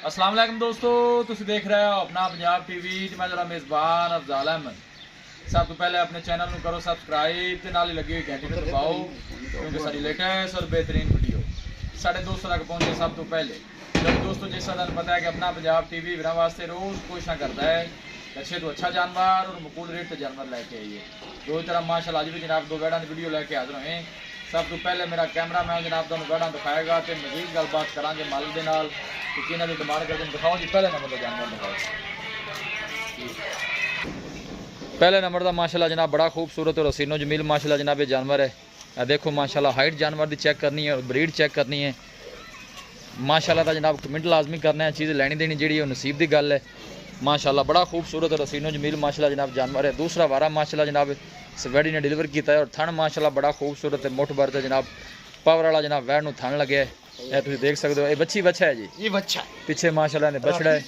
अस्सलाम वालेकुम दोस्तों, तुम देख रहे हो अपना पंजाब टीवी। मैं जरा मेज़बान अफजाल अहमद। सब तो पहले अपने चैनल को करो सब्सक्राइब ते नाल लगी हुई घंटी को दबाओ, क्योंकि सारी लेटेस्ट और बेहतरीन वीडियो साढ़े दोस्तों तक पहुंचे सब तो पहले। जब दोस्तों जिस तरह पता है कि अपना पंजाब टीवी बिना वास्ते रोज़ कोशिश करता है अच्छे तो अच्छा जानवर और मकूल रेट से जानवर लेके आइए। दो तरह माशाल्लाह आज भी जनाब दो वेड़ा की वीडियो लेके हाजिर हुए। सब तो पहले मेरा कैमरा मैन जनाब तुम वेड़ा दिखाएगा तो मजीद गलबात करांगे मालिक के नाल कि किन्होंने डिमांड करते दिखाओ जी। पहले नंबर का जानवर दिखाओ। पहले नंबर का माशाल्लाह जनाब बड़ा खूबसूरत और हसीनो जमील माशाल्लाह जनाब ये जानवर है। देखो माशाल्लाह हाइट जानवर की चेक करनी है और ब्रीड चेक करनी है माशाल्लाह का जनाब कमेंट लाजमी करना है। चीज़ लैनी देनी जी नसीब की गल है। माशाल्लाह बड़ा खूबसूरत और हसीनो जमील माशाल्लाह जनाब जानवर है। दूसरा वारा माशाल्लाह जनाब सवैडी ने डिलीवर किया है और थन माशाल्लाह बड़ा खूबसूरत है। मुठ भर जनाब पावर वाला जनाब वैड़ नूं थन लगे है। तुम देख सकते हो ये बच्ची बच्चा है जी, ये बच्चा पीछे माशाल्लाह ने बछड़ा है।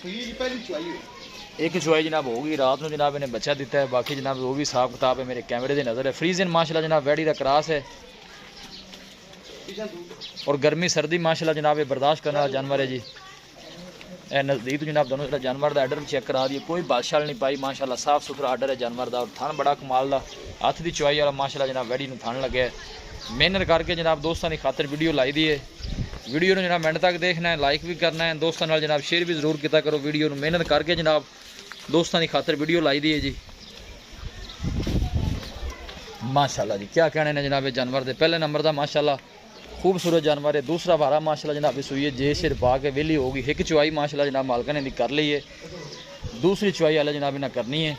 एक चुआई जनाब होगी रात में जनाब इन्हें बच्चा दिता है। बाकी जनाब वो भी हिसाब किताब है मेरे कैमरे की नज़र है। फ्रीजन माशाल्लाह जनाब वैड़ी का क्रॉस है और गर्मी सर्दी माशाल्लाह जनाब ये बर्दाश्त करने वाला जानवर है जी। नज़दीक जनाब दोनों जरा जानवर का आर्डर चेक करा दिए, कोई बादशाह नहीं पाई माशाल्लाह साफ सुथरा आर्डर है जानवर का। और थान बड़ा कमाल का हथ की चुआई वाला माशाल्लाह जनाब वैड़ी में थान लगे। मेहनत करके जनाब दोस्तों की खातर वीडियो लाई दी है। वीडियो ने जनाब मिनट तक देखना है, लाइक भी करना है, दोस्तों नाल जनाब शेयर भी जरूर किया करो। वीडियो मेहनत करके जनाब दोस्तों की खातर वीडियो लाई दी है जी। माशाल्लाह जी क्या कहने ने जनाब जानवर दे। पहले नंबर का माशाल्लाह खूबसूरत जानवर है। दूसरा वारा माशाल्लाह जनाब सूई है जे सिर पा के वेली होगी। एक चुआई माशाल्लाह जनाब मालका ने कर ली है, दूसरी चुआई वाले जनाब इन्हें करनी है।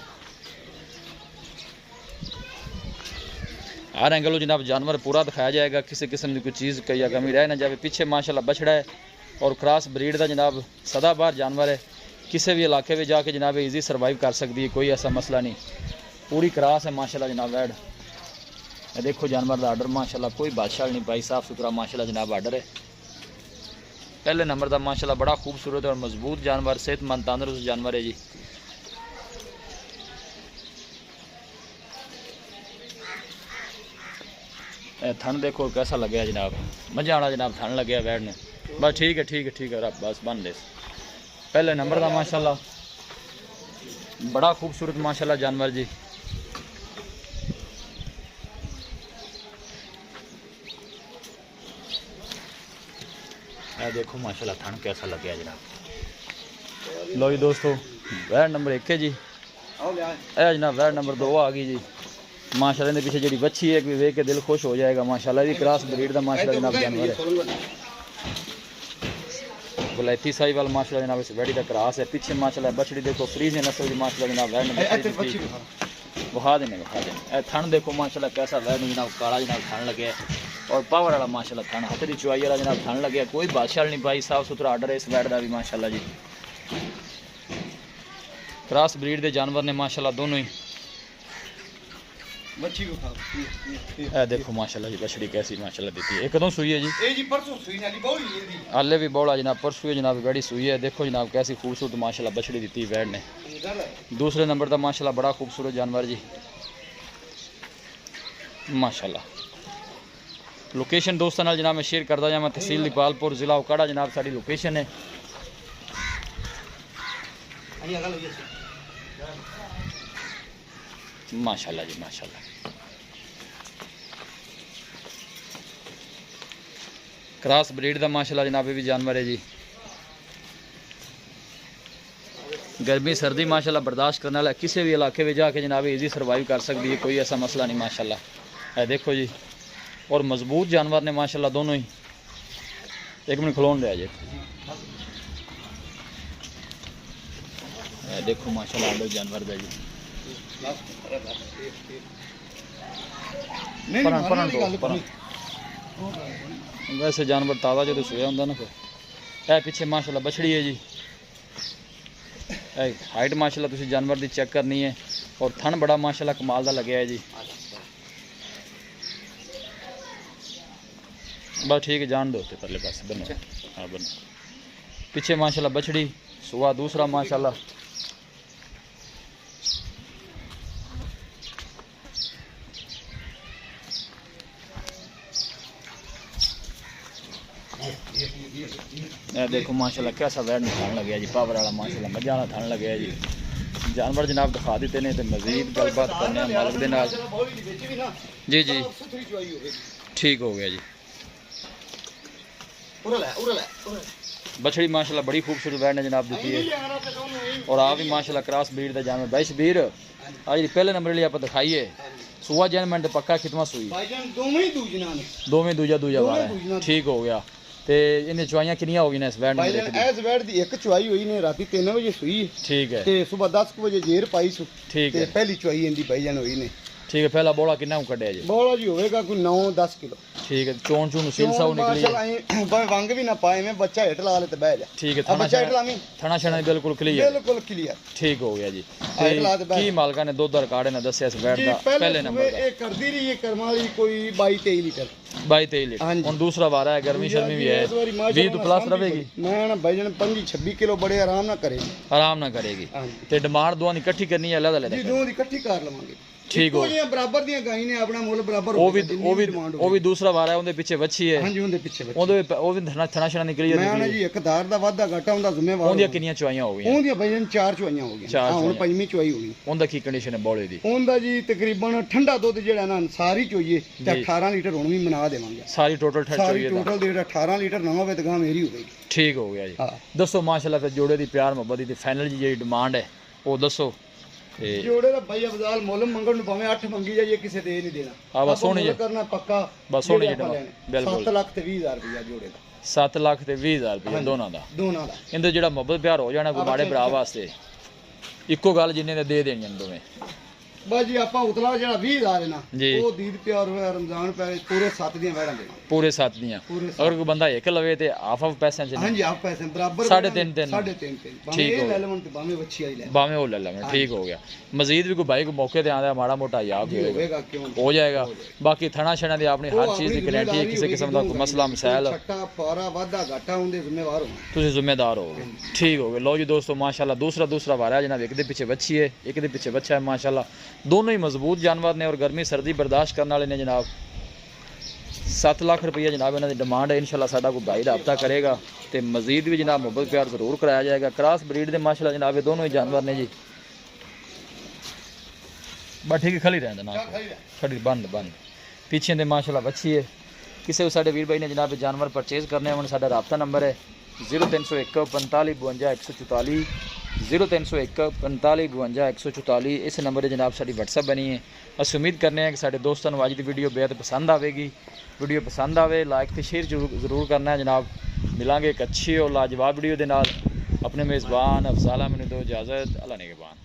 हर एंगलों जनाब जानवर पूरा दिखाया जाएगा, किसी किस्म की कोई चीज़ या कमी रह ना जाए। पीछे माशाल्लाह बछड़ा है और क्रॉस ब्रीड का जनाब सदाबहार जानवर है। किसी भी इलाके में जाके जनाब ईजी सर्वाइव कर सकती है, कोई ऐसा मसला नहीं। पूरी क्रॉस है माशाल्लाह जनाब वैड। देखो जानवर का आर्डर माशाल्लाह कोई बादशाह नहीं पाई, साफ सुथरा माशाल्लाह जनाब आर्डर है। पहले नंबर का माशाल्लाह बड़ा खूबसूरत और मजबूत जानवर सेहतमंद तंदुरुस्त जानवर है जी। थन देखो कैसा लगे जनाब, मजा आना जनाब थन लगे वैड ने। बस ठीक है ठीक है ठीक है रब बस बन ले। पहले नंबर का माशाल्लाह बड़ा खूबसूरत माशाल्लाह जानवर जी। देखो माशाल्लाह थन कैसा लगे जनाब। लो जी दोस्तों वैड नंबर 1 है जी। जनाब वैड नंबर 2 आ गई जी। माशाल्लाह ने पीछे जी बच्ची है देख के दिल खुश हो जाएगा माशाल्लाह। ये क्रॉस ब्रीड का माशाल्लाह जनाब जानवर है। गुलायती साई वाला माशाल्लाह जनाब इस वैडी का क्रॉस है। पीछे माशाल्लाह बछड़ी देखो फ्रीज नस्ल की माशाल्लाह जनाब वैड ने बहा देने थन देखो माशाल्लाह कैसा वैड जनाब काला जनाब थन लगे और पावर वाला माशाल्लाह थन हाथ की चुआई वाला जनाब थन लगे। कोई बादशाह नहीं पाई, साफ सुथरा आर्डर है इस वैड का भी माशाल्लाह जी। क्रॉस ब्रीड के जानवर ने माशाल्लाह दोनों ही। देखो माशाल्लाह जी बछड़ी कैसी माशाल्लाह देती है। कदों सुई है जी? हाले भी बौला जनाब परसों जनाब वैड़ी सुई है। देखो जनाब कैसी खूबसूरत माशाल्लाह बछड़ी दी वैड़ ने। दूसरे नंबर का माशाल्लाह बड़ा खूबसूरत जानवर जी माशाल्लाह। लोकेशन दोस्तों नाल जनाब मैं शेयर करता जावां। तहसील दीपालपुर जिला उकाड़ा जनाब साड़ी लोकेशन है। माशाल्लाह जी माशाल्लाह। क्रॉस ब्रीड का माशाल्लाह जनाब भी जानवर है जी। गर्मी सर्दी माशाल्लाह बर्दाश्त करने वाला किसी भी इलाके में जाके जनाब इजी सर्वाइव कर सकती है, कोई ऐसा मसला नहीं माशाल्लाह है। देखो जी और मजबूत जानवर ने माशाल्लाह दोनों ही। एक मिनट खलोन दे जी। देखो माशाल्लाह आडो जानवर दे जी। वैसे जानवर ताज़ा जो सोया होंगे ना फिर पीछे माशाल्लाह बछड़ी है जी। हाइट माशाल्लाह तुसी जानवर की चेक करनी है और थन बड़ा माशाल्लाह कमाल का लगे है जी। बस ठीक है जान दो परले पास बनो। हाँ बनो पीछे माशाल्लाह बछड़ी सुहा दूसरा माशाल्लाह। देखो माशाल्लाह कैसा वैट निकालने लगे जी, पावर वाला माशाल्लाह मजा आना थान लगे जी। जानवर जनाब दिखा देते ने तो मजीद गलबात करने मालिक दे नाल। जी जी ठीक हो गया जी। बछड़ी माशाल्लाह बड़ी खूबसूरत वैट ने जनाब दी है, और आप भी माशाल्लाह क्रॉस ब्रीड का जानवर। भाई शबीर आज पहले नंबर लिए आप दिखाइए, सुआ जैनमेंट पक्का कितना सुई दोवें दूजा दूजा वाला है, ठीक हो गया। ते इन्हें चुवाइयां कितनियां हो गई इस वैट ने? इस वैट दी एक चुवाई हुई ने राती 3 बजे सुई, ठीक है, ते सुबह 10 बजे जेर पाई सु, ठीक है। पहली चुवाई इंदी भाईजान हुई ने, ठीक है। पहला बोला कितना कड्या जी? बोला जी होएगा कोई 9-10 किलो, ठीक है। चोन चून सील साउ निकली है, भाई वंग भी ना पाए में बच्चा हेठ ला ले ते बह जा, ठीक है। बच्चा हेठ लामी, थना छना बिल्कुल क्लियर, ठीक हो गया जी। की मालका ने दूध रिकॉर्ड ने दसया इस वैट दा पहले नंबर दा? ए करदी रही है करमाली कोई 22-23 लीटर, 22-23 लीटर। हुन दूसरा वारा है, गर्मी शर्मी भी है, 20 तो प्लस रहेगी। मैं ना भाईजान 25-26 किलो बड़े आराम ना करेगी, आराम ना करेगी। ते डिमांड दोवां दी इकट्ठी करनी है अलग अलग? जी दोवां दी इकट्ठी कर लवांगे, ठीक हो। बराबर दी गाई ने अपना मुੱਲ बराबर हो। वो भी दूसरा वारा है, उनके पीछे बच्ची है। हां जी उनके पीछे बच्ची, वो भी थना छना निकली है। मैं ना जी एक धार दा वादा घाटा हुंदा जिम्मेवार। उनकी कितनी चुवाइयां हो गई? उनकी भाईजान 4 चुवाइयां हो गई, हां हुन पंजवीं चुवाई हो गई। उनका की कंडीशन है बॉले दी? उनका जी तकरीबन ठंडा दुध जेड़ा ना सारी चोइए ते 18 लीटर हुन भी मना देवांगे, सारी टोटल चोइए टोटल दे 18 लीटर नवा वेदगा मेरी हो गई, ठीक हो गया जी। दसो माशाल्लाह फिर जोड़े दी प्यार मोहब्बत दी फाइनल जी डिमांड है वो दसो। जोड़े दा भाई अफजाल मोल मंगण नु भावे 8 मंगी जाइए किसे दे नहीं देना। हां बस सोनी जी करना पक्का, बस सोनी जी बिल्कुल 7 लाख ते 20,000 रुपया जोड़े दा, 7 लाख ते 20,000 रुपया दोनों दा। इंदे जेड़ा मोहब्बत प्यार हो जाना कोई माड़े भरा वास्ते इक्को गल जिन्ने दे दे देनी दोवें बस जी। आपा उतला जेड़ा 20,000 है ना वो दीद प्यार होया रमजान पे पूरे 7 दी वैड़ा देना, पूरे 7 दी। अगर कोई बंदा एक लवे ते हाफ ऑफ पैसे च? हां जी हाफ पैसे बराबर 3.5 ठीक हो। ले लेवन ते बामे वच्छी आई ले बामे हो ले लेवन, ठीक हो गया। मजीद भी कोई भाई को मौके ते आंदा माड़ा मोटा याद होएगा हो जाएगा। बाकी थना छना दी अपनी हर चीज दी गारंटी, किसी किस्म दा कोई मसला मसाइल छट्टा फारा वादा घाटा हुंदे जिम्मेवार हो, तुसी जिम्मेदार होगे, ठीक हो गए। लो जी दोस्तों माशाल्लाह दूसरा वारा है जनाब, एक दे पीछे बच्ची है एक दे पीछे बच्चा है माशाल्लाह, दोनों ही मजबूत जानवर ने और गर्मी सर्दी बर्दाश्त करने वाले ने जनाब। 7 लाख रुपया जनाब इन्हों की डिमांड है। इंशाल्लाह साडा कोई भाई रब्ता करेगा तो मजीद भी जनाब मुहब्बत प्यार जरूर कराया जाएगा। क्रॉस ब्रीड के माशाल्लाह जनाब ये दोनों ही जानवर ने जी। बस ठीक है खली रहता ना खड़ी बंद पीछे दे माशाल्लाह बच्ची है। किसी भी साडे वीर भाई ने जनाब जानवर परचेज करने होने साडा रब्ता नंबर है 0301 45 52 144 0301 45 52 144। इस नंबर पर जनाब साड़ी व्हाट्सअप बनी है। अस उम्मीद करने हैं कि साडे दोस्तों को अज की वीडियो बेहद पसंद आएगी। वीडियो पसंद आए लाइक तो शेयर जरूर करना है जनाब। मिलांगे एक अच्छी और लाजवाब वीडियो के नाल। अपने मेज़बान अफजाला मैंने दो इजाज़त, अल्लाह ने के बाद।